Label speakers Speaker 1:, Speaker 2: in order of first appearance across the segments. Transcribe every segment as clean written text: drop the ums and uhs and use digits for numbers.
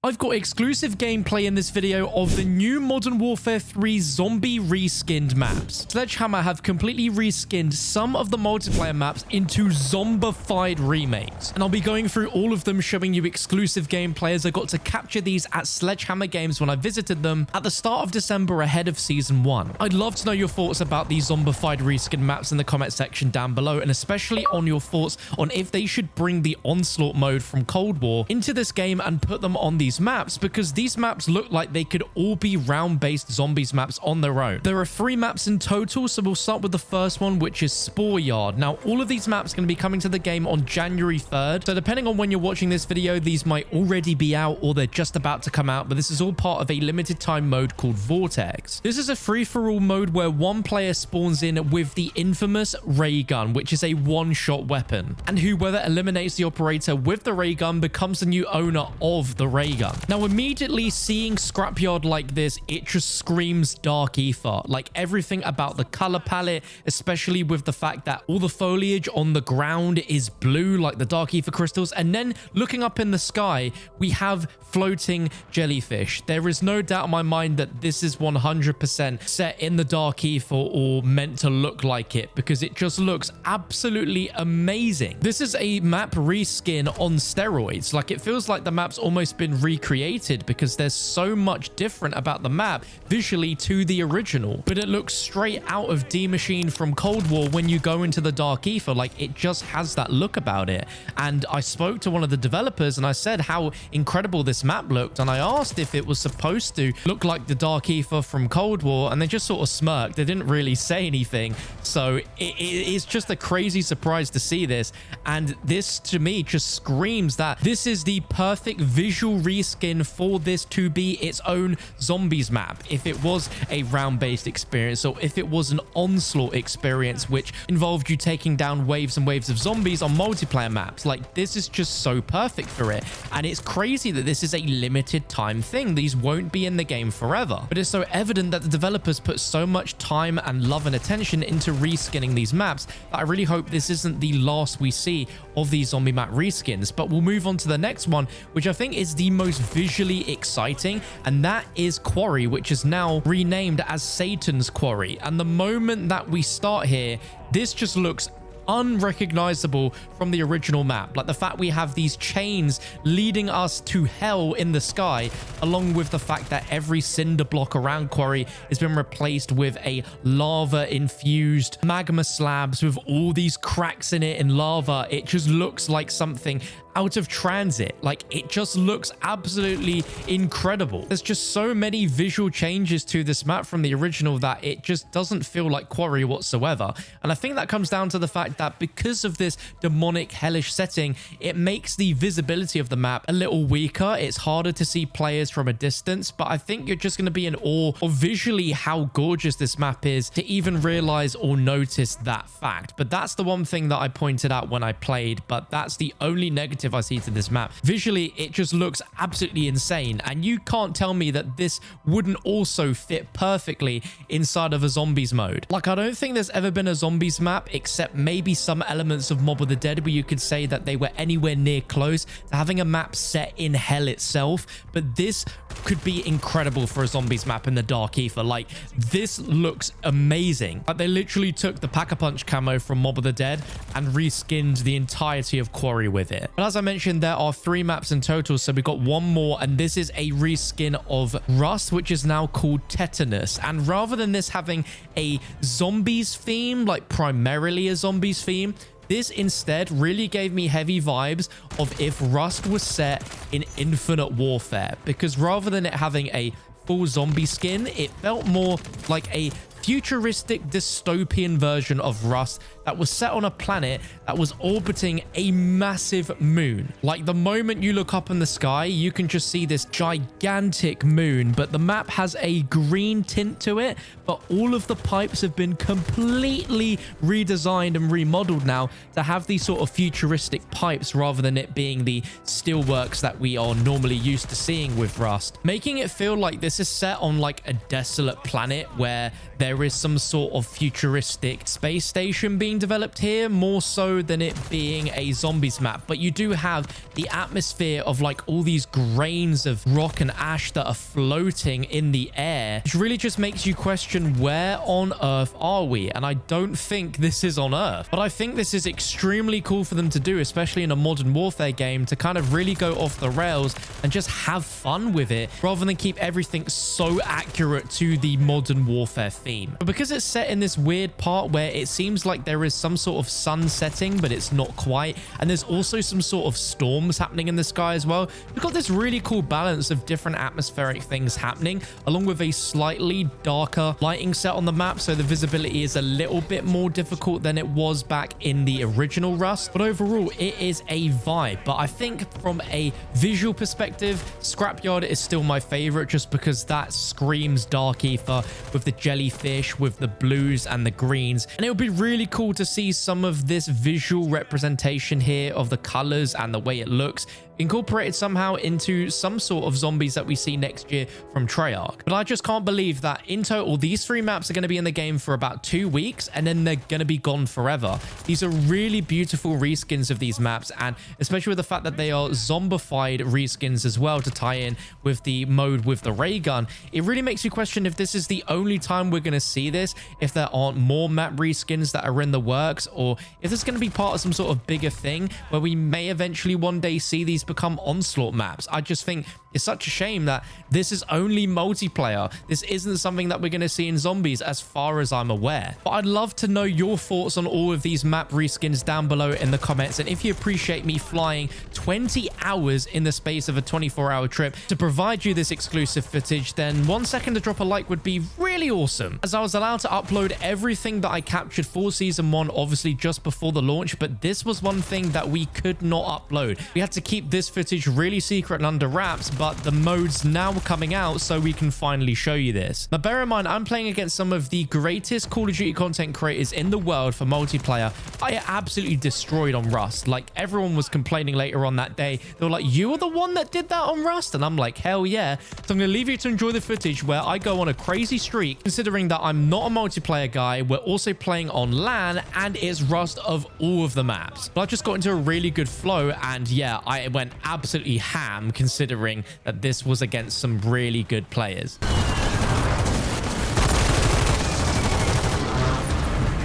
Speaker 1: I've got exclusive gameplay in this video of the new Modern Warfare 3 zombie reskinned maps. Sledgehammer have completely reskinned some of the multiplayer maps into zombified remakes, and I'll be going through all of them, showing you exclusive gameplay, as I got to capture these at Sledgehammer Games when I visited them at the start of December ahead of Season 1. I'd love to know your thoughts about these zombified reskinned maps in the comment section down below, and especially on your thoughts on if they should bring the Onslaught mode from Cold War into this game and put them on these maps, because these maps look like they could all be round-based zombies maps on their own. There are 3 maps in total, so we'll start with the first one, which is Spore Yard. Now, all of these maps are going to be coming to the game on January 3rd, so depending on when you're watching this video, these might already be out or they're just about to come out, but this is all part of a limited time mode called Vortex. This is a free-for-all mode where one player spawns in with the infamous ray gun, which is a one-shot weapon, and whoever eliminates the operator with the ray gun becomes the new owner of the ray gun. Now, immediately seeing Scrapyard like this, it just screams Dark Ether. Like, everything about the color palette, especially with the fact that all the foliage on the ground is blue, like the Dark Ether crystals. And then looking up in the sky, we have floating jellyfish. There is no doubt in my mind that this is 100% set in the Dark Ether or meant to look like it, because it just looks absolutely amazing. This is a map reskin on steroids. Like, it feels like the map's almost been recreated, because there's so much different about the map visually to the original, but it looks straight out of D Machine from Cold War when you go into the Dark Ether. Like, it just has that look about it. And I spoke to one of the developers and I said how incredible this map looked, and I asked if it was supposed to look like the Dark Ether from Cold War, and they just sort of smirked. They didn't really say anything. So it's just a crazy surprise to see this, and this to me just screams that this is the perfect visual reskin for this to be its own zombies map. If it was a round-based experience, or if it was an Onslaught experience which involved you taking down waves and waves of zombies on multiplayer maps, like, this is just so perfect for it. And it's crazy that this is a limited time thing. These won't be in the game forever, but it's so evident that the developers put so much time and love and attention into reskinning these maps that I really hope this isn't the last we see of these zombie map reskins. But we'll move on to the next one, which I think is the most visually exciting, and that is Quarry, which is now renamed as Satan's Quarry. And the moment that we start here, this just looks unrecognizable from the original map. Like, the fact we have these chains leading us to hell in the sky, along with the fact that every cinder block around Quarry has been replaced with a lava infused magma slabs with all these cracks in it in lava. It just looks like something out of transit. Like, it just looks absolutely incredible. There's just so many visual changes to this map from the original that it just doesn't feel like Quarry whatsoever. And I think that comes down to the fact that because of this demonic hellish setting, it makes the visibility of the map a little weaker. It's harder to see players from a distance, but I think you're just going to be in awe of visually how gorgeous this map is to even realize or notice that fact. But that's the one thing that I pointed out when I played, but that's the only negative I see to this map. Visually, it just looks absolutely insane, and you can't tell me that this wouldn't also fit perfectly inside of a zombies mode. Like, I don't think there's ever been a zombies map, except maybe some elements of Mob of the Dead, where you could say that they were anywhere near close to having a map set in hell itself. But this could be incredible for a zombies map in the Dark Ether. Like, this looks amazing. Like, they literally took the Pack-a-Punch camo from Mob of the Dead and reskinned the entirety of Quarry with it. But as I mentioned, there are 3 maps in total, so we've got one more, and this is a reskin of Rust, which is now called Tetanus. And rather than this having a zombies theme, like primarily a zombies theme, this instead really gave me heavy vibes of if Rust was set in Infinite Warfare, because rather than it having a full zombie skin, it felt more like a futuristic dystopian version of Rust that was set on a planet that was orbiting a massive moon. Like, the moment you look up in the sky, you can just see this gigantic moon, but the map has a green tint to it, but all of the pipes have been completely redesigned and remodeled now to have these sort of futuristic pipes rather than it being the steelworks that we are normally used to seeing with Rust, making it feel like this is set on like a desolate planet where there there is some sort of futuristic space station being developed here, more so than it being a zombies map. But you do have the atmosphere of like all these grains of rock and ash that are floating in the air, which really just makes you question, where on earth are we? And I don't think this is on Earth, but I think this is extremely cool for them to do, especially in a Modern Warfare game, to kind of really go off the rails and just have fun with it rather than keep everything so accurate to the Modern Warfare theme. But because it's set in this weird part where it seems like there is some sort of sun setting, but it's not quite, and there's also some sort of storms happening in the sky as well, we've got this really cool balance of different atmospheric things happening, along with a slightly darker lighting set on the map, so the visibility is a little bit more difficult than it was back in the original Rust. But overall, it is a vibe. But I think from a visual perspective, Scrapyard is still my favorite, just because that screams Dark Ether with the jellyfish, with the blues and the greens. And it would be really cool to see some of this visual representation here of the colors and the way it looks incorporated somehow into some sort of zombies that we see next year from Treyarch. But I just can't believe that in total, these 3 maps are going to be in the game for about 2 weeks, and then they're going to be gone forever. These are really beautiful reskins of these maps, and especially with the fact that they are zombified reskins as well to tie in with the mode with the ray gun. It really makes you question if this is the only time we're going to see this, if there aren't more map reskins that are in the works, or if this is going to be part of some sort of bigger thing where we may eventually one day see these become Onslaught maps. I just think it's such a shame that this is only multiplayer. This isn't something that we're going to see in zombies as far as I'm aware. But I'd love to know your thoughts on all of these map reskins down below in the comments. And if you appreciate me flying 20 hours in the space of a 24-hour trip to provide you this exclusive footage, then 1 second to drop a like would be really awesome, as I was allowed to upload everything that I captured for Season 1, obviously just before the launch, but this was one thing that we could not upload. We had to keep this footage really secret and under wraps, but the mode's now coming out, so we can finally show you this. Now, bear in mind, I'm playing against some of the greatest Call of Duty content creators in the world for multiplayer. I absolutely destroyed on Rust. Like, everyone was complaining later on that day. They were like, you were the one that did that on Rust? And I'm like, hell yeah. So I'm going to leave you to enjoy the footage where I go on a crazy streak, considering that I'm not a multiplayer guy. We're also playing on LAN, and it's Rust of all of the maps. But I just got into a really good flow, and yeah, I went absolutely ham, considering that this was against some really good players.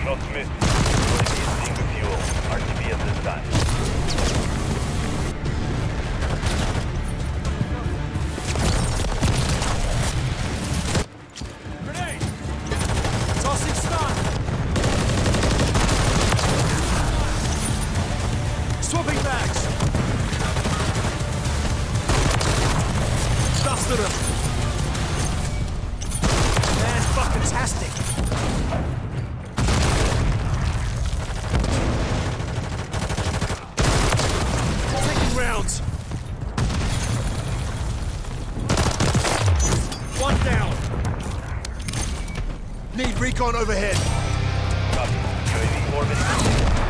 Speaker 2: Shots missed. Seeing the fuel. RTB at this time.
Speaker 3: Grenade! Tossing stun! Swapping bags! Dusted him! Man, fucking-tastic! Taking rounds! One down! Need recon overhead!
Speaker 2: Copy. UAV orbiting.